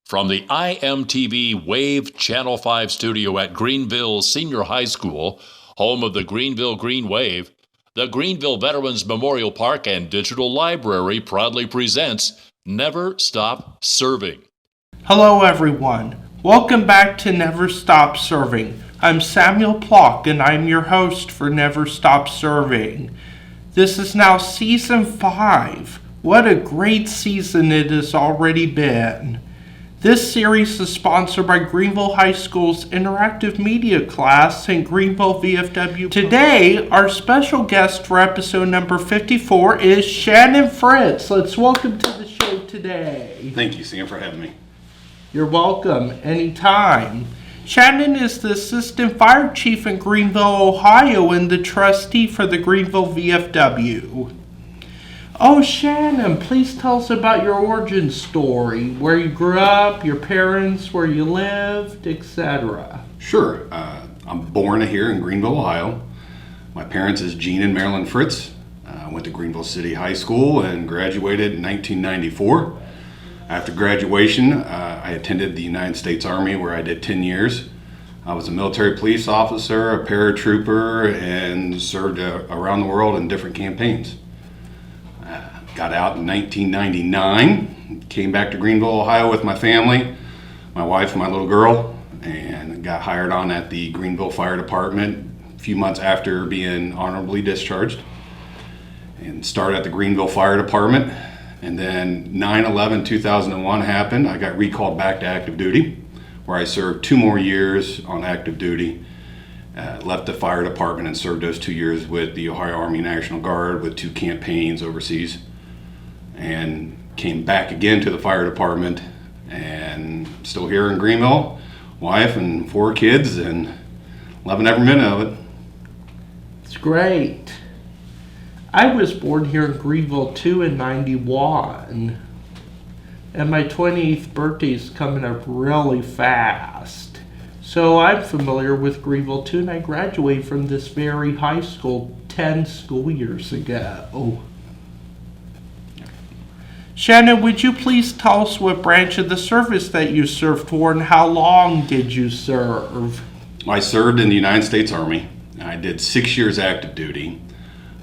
From the IMTV Wave Channel 5 studio at Greenville Senior High School, home of the Greenville Green Wave, the Greenville Veterans Memorial Park and Digital Library proudly presents Never Stop Serving. Hello everyone. Welcome back to Never Stop Serving. I'm Samuel Plock and I'm your host for Never Stop Serving. This is now Season 5. What a great season it has already been. This series is sponsored by Greenville High School's interactive media class and Greenville VFW. Today, our special guest for episode number 54 is Shannon Fritz. Let's welcome to the show today. Thank you, Sam, for having me. You're welcome, anytime. Shannon is the Assistant Fire Chief in Greenville, Ohio, and the Trustee for the Greenville VFW. Oh, Shannon, please tell us about your origin story, where you grew up, your parents, where you lived, etc. Sure. I'm born here in Greenville, Ohio. My parents is Gene and Marilyn Fritz. I went to Greenville City High School and graduated in 1994. After graduation, I attended the United States Army, where I did 10 years. I was a military police officer, a paratrooper, and served around the world in different campaigns. Got out in 1999, came back to Greenville, Ohio with my family, my wife and my little girl, and got hired on at the Greenville Fire Department a few months after being honorably discharged, and started at the Greenville Fire Department. And then 9/11/2001 happened. I got recalled back to active duty, where I served 2 more years on active duty. Left the fire department and served those 2 years with the Ohio Army National Guard with 2 campaigns overseas, and came back again to the fire department, and still here in Greenville, wife and 4 kids, and loving every minute of it. It's great. I was born here in Greenville too in 91, and my 28th birthday is coming up really fast. So I'm familiar with Greenville too, and I graduated from this very high school 10 school years ago. Shannon, would you please tell us what branch of the service that you served for and how long did you serve? I served in the United States Army. I did 6 years active duty.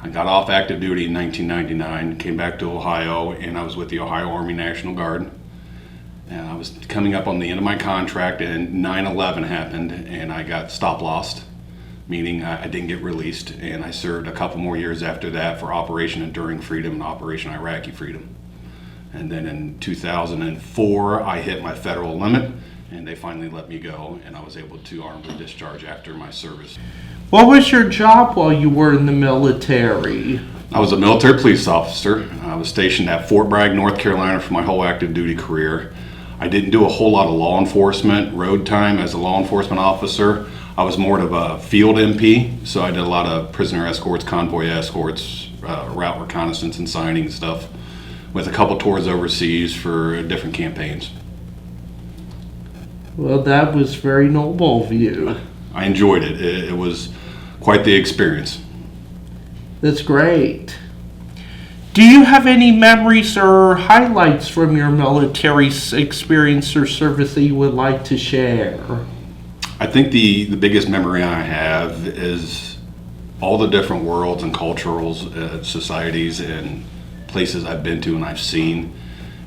I got off active duty in 1999, came back to Ohio, and I was with the Ohio Army National Guard. And I was coming up on the end of my contract, and 9/11 happened, and I got stop-lossed, meaning I didn't get released. And I served a couple more years after that for Operation Enduring Freedom and Operation Iraqi Freedom. And then in 2004, I hit my federal limit, and they finally let me go, and I was able to honorably discharge after my service. What was your job while you were in the military? I was a military police officer. I was stationed at Fort Bragg, North Carolina for my whole active duty career. I didn't do a whole lot of law enforcement road time as a law enforcement officer. I was more of a field MP, so I did a lot of prisoner escorts, convoy escorts, route reconnaissance and signing stuff, with a couple tours overseas for different campaigns. Well, that was very noble of you. I enjoyed it. It was quite the experience. That's great. Do you have any memories or highlights from your military experience or service that you would like to share? I think the biggest memory I have is all the different worlds and cultural societies and places I've been to and I've seen.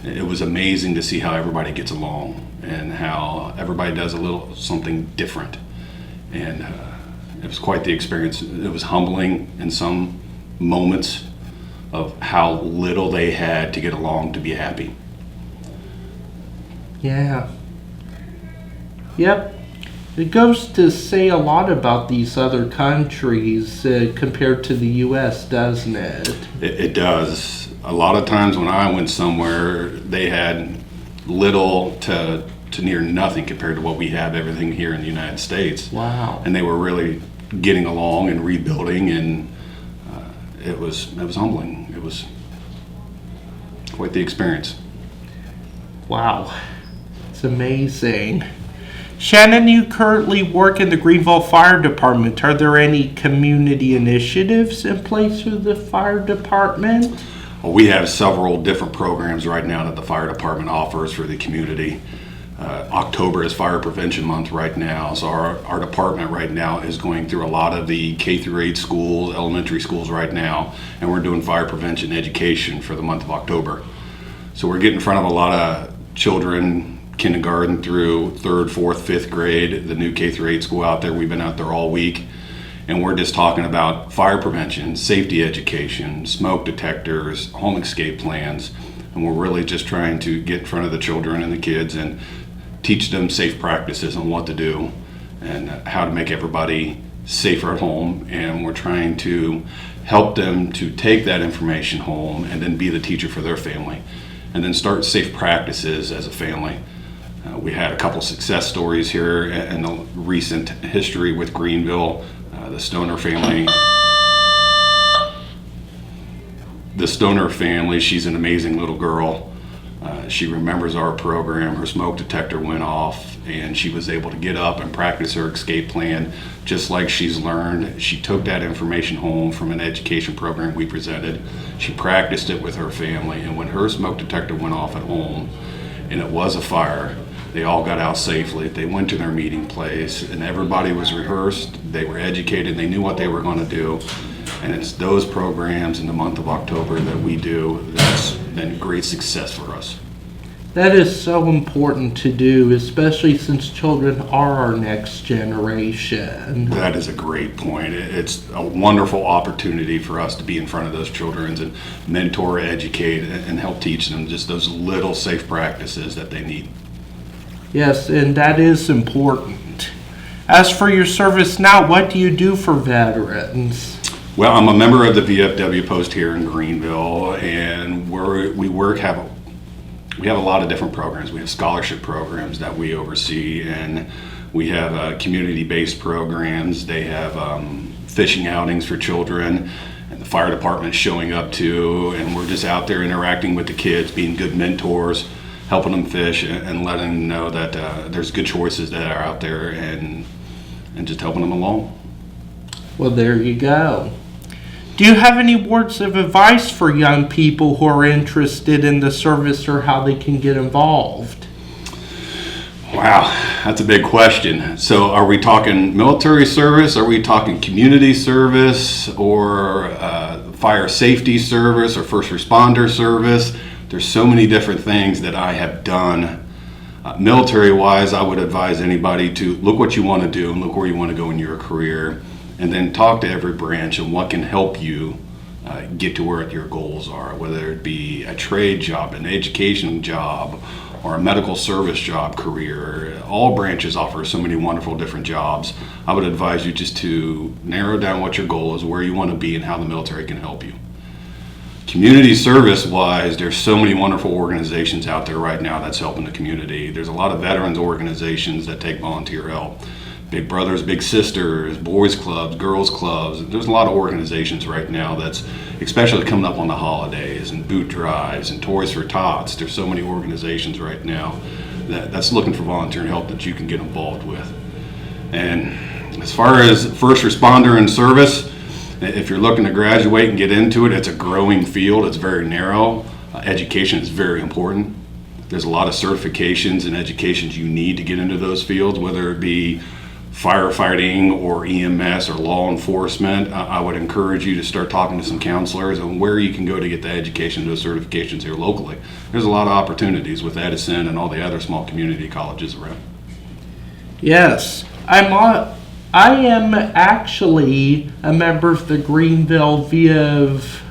It was amazing to see how everybody gets along and how everybody does a little something different. And it was quite the experience. It was humbling in some moments of how little they had to get along to be happy. Yeah. Yep. It goes to say a lot about these other countries compared to the U.S., doesn't it? It does. A lot of times when I went somewhere, they had little to near nothing compared to what we have everything here in the United States. Wow. And they were really getting along and rebuilding, and it was humbling. It was quite the experience. Wow. It's amazing. Shannon, you currently work in the Greenville Fire Department. Are there any community initiatives in place with the fire department? Well, we have several different programs right now that the fire department offers for the community. October is Fire Prevention Month right now, so our department right now is going through a lot of the K through 8 schools, elementary schools right now, and we're doing fire prevention education for the month of October. So we're getting in front of a lot of children, kindergarten through 3rd, 4th, 5th grade, the new K through 8 school out there. We've been out there all week, and we're just talking about fire prevention, safety education, smoke detectors, home escape plans, and we're really just trying to get in front of the children and the kids and teach them safe practices on what to do and how to make everybody safer at home. And we're trying to help them to take that information home and then be the teacher for their family and then start safe practices as a family. We had a couple success stories here in the recent history with Greenville. The Stoner family, she's an amazing little girl. She remembers our program. Her smoke detector went off and she was able to get up and practice her escape plan just like she's learned. She took that information home from an education program we presented. She practiced it with her family, and when her smoke detector went off at home and it was a fire, they all got out safely. They went to their meeting place and everybody was rehearsed. They were educated. They knew what they were going to do. And it's those programs in the month of October that we do that's been great success for us. That is so important to do, especially since children are our next generation. That is a great point. It's a wonderful opportunity for us to be in front of those children and mentor, educate, and help teach them just those little safe practices that they need. Yes, and that is important. As for your service now, what do you do for veterans? Well, I'm a member of the VFW post here in Greenville, and we have a lot of different programs. We have scholarship programs that we oversee, and we have community-based programs. They have fishing outings for children, and the fire department showing up too, and we're just out there interacting with the kids, being good mentors, helping them fish, and letting them know that there's good choices that are out there, and just helping them along. Well, there you go. Do you have any words of advice for young people who are interested in the service or how they can get involved? Wow, that's a big question. So are we talking military service? Are we talking community service or fire safety service or first responder service? There's so many different things that I have done. Military-wise, I would advise anybody to look what you want to do and look where you want to go in your career, and then talk to every branch and what can help you get to where your goals are, whether it be a trade job, an education job, or a medical service job career. All branches offer so many wonderful different jobs. I would advise you just to narrow down what your goal is, where you want to be, and how the military can help you. Community service-wise, there's so many wonderful organizations out there right now that's helping the community. There's a lot of veterans organizations that take volunteer help. Big Brothers, Big Sisters, boys clubs, girls clubs. There's a lot of organizations right now that's especially coming up on the holidays, and boot drives and Toys for Tots. There's so many organizations right now that's looking for volunteer help that you can get involved with. And as far as first responder and service, if you're looking to graduate and get into it, it's a growing field. It's very narrow. Education is very important. There's a lot of certifications and educations you need to get into those fields, whether it be firefighting or EMS or law enforcement. I would encourage you to start talking to some counselors on where you can go to get the education, those certifications here locally. There's a lot of opportunities with Edison and all the other small community colleges around. Yes, I am actually a member of the Greenville Kiwanis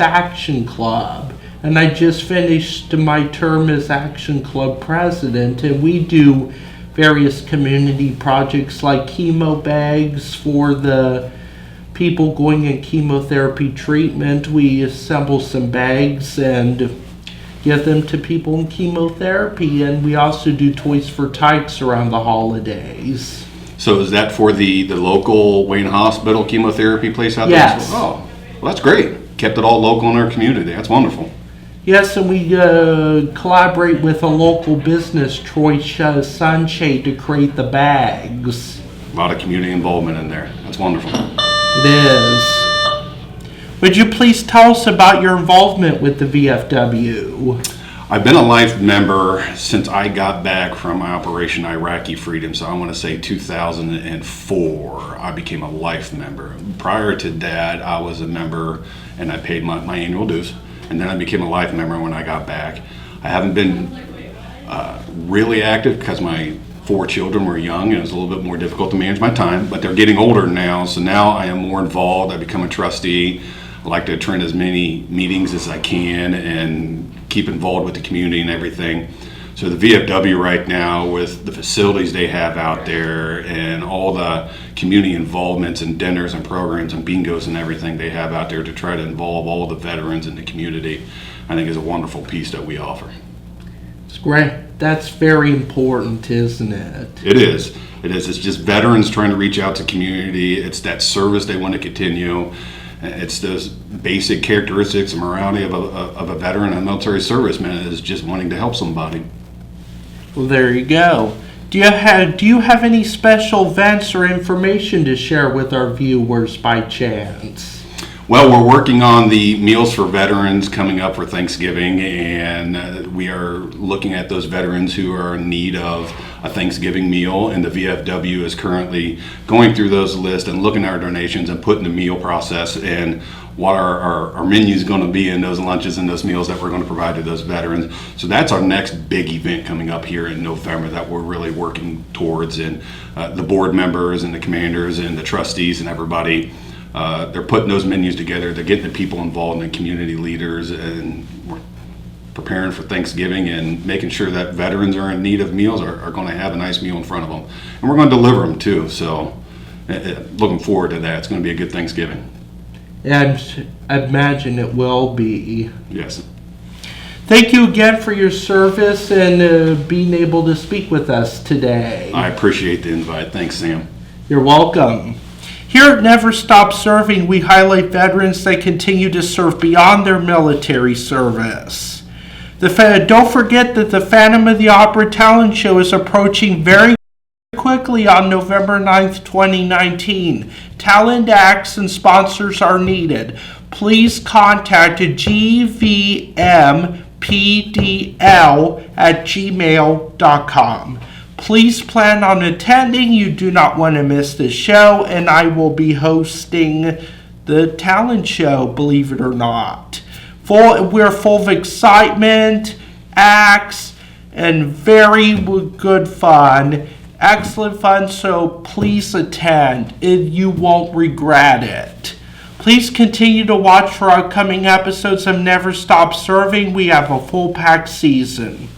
Action Club, and I just finished my term as Action Club president, and we do various community projects like chemo bags for the people going in chemotherapy treatment. We assemble some bags and give them to people in chemotherapy, and we also do Toys for Tots around the holidays. So is that for the local Wayne Hospital chemotherapy place out there? Yes. Oh, well, that's great. Kept it all local in our community. That's wonderful. Yes, and we collaborate with a local business, Troy Sunshade, to create the bags. A lot of community involvement in there. That's wonderful. It is. Would you please tell us about your involvement with the VFW? I've been a life member since I got back from Operation Iraqi Freedom, so I want to say 2004, I became a life member. Prior to that, I was a member and I paid my annual dues, and then I became a life member when I got back. I haven't been really active because my 4 children were young and it was a little bit more difficult to manage my time, but they're getting older now, so now I am more involved. I become a trustee. I like to attend as many meetings as I can and keep involved with the community and everything. So the VFW right now, with the facilities they have out there and all the community involvements and dinners and programs and bingos and everything they have out there to try to involve all the veterans in the community, I think is a wonderful piece that we offer. It's great. That's very important, isn't it? It is. It is. It's just veterans trying to reach out to community. It's that service they want to continue. It's those basic characteristics and morality of a veteran and a military serviceman is just wanting to help somebody. Well, there you go. Do you have any special events or information to share with our viewers by chance? Well, we're working on the Meals for Veterans coming up for Thanksgiving, and we are looking at those veterans who are in need of a Thanksgiving meal, and the VFW is currently going through those lists and looking at our donations and putting the meal process and what our menu is going to be in those lunches and those meals that we're going to provide to those veterans. So that's our next big event coming up here in November that we're really working towards, and the board members and the commanders and the trustees and everybody, they're putting those menus together. They're getting the people involved and the community leaders, and we're preparing for Thanksgiving and making sure that veterans who are in need of meals are going to have a nice meal in front of them. And we're going to deliver them too. So looking forward to that. It's going to be a good Thanksgiving. And I imagine it will be. Yes. Thank you again for your service and being able to speak with us today. I appreciate the invite. Thanks, Sam. You're welcome. Here at Never Stop Serving, we highlight veterans that continue to serve beyond their military service. Don't forget that the Phantom of the Opera talent show is approaching very quickly on November 9th, 2019. Talent acts and sponsors are needed. Please contact gvmpdl@gmail.com. Please plan on attending. You do not want to miss the show, and I will be hosting the talent show, believe it or not. We're full of excitement, acts, and very good fun. Excellent fun, so please attend. You won't regret it. Please continue to watch for upcoming episodes of Never Stop Serving. We have a full-packed season.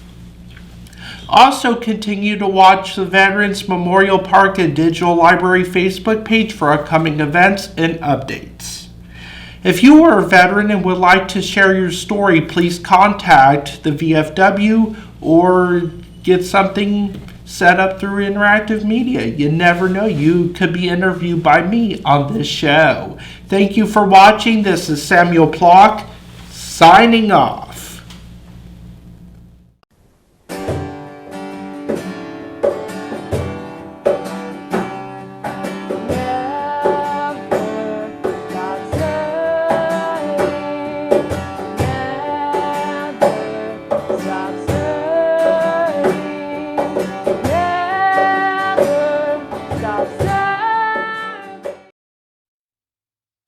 Also, continue to watch the Veterans Memorial Park and Digital Library Facebook page for upcoming events and updates. If you are a veteran and would like to share your story, please contact the VFW or get something set up through interactive media. You never know, you could be interviewed by me on this show. Thank you for watching. This is Samuel Plock signing off.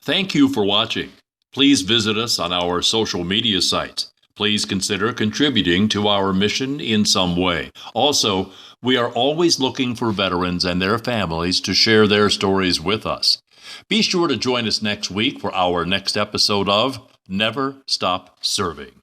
Thank you for watching. Please visit us on our social media sites. Please consider contributing to our mission in some way. Also, we are always looking for veterans and their families to share their stories with us. Be sure to join us next week for our next episode of Never Stop Serving.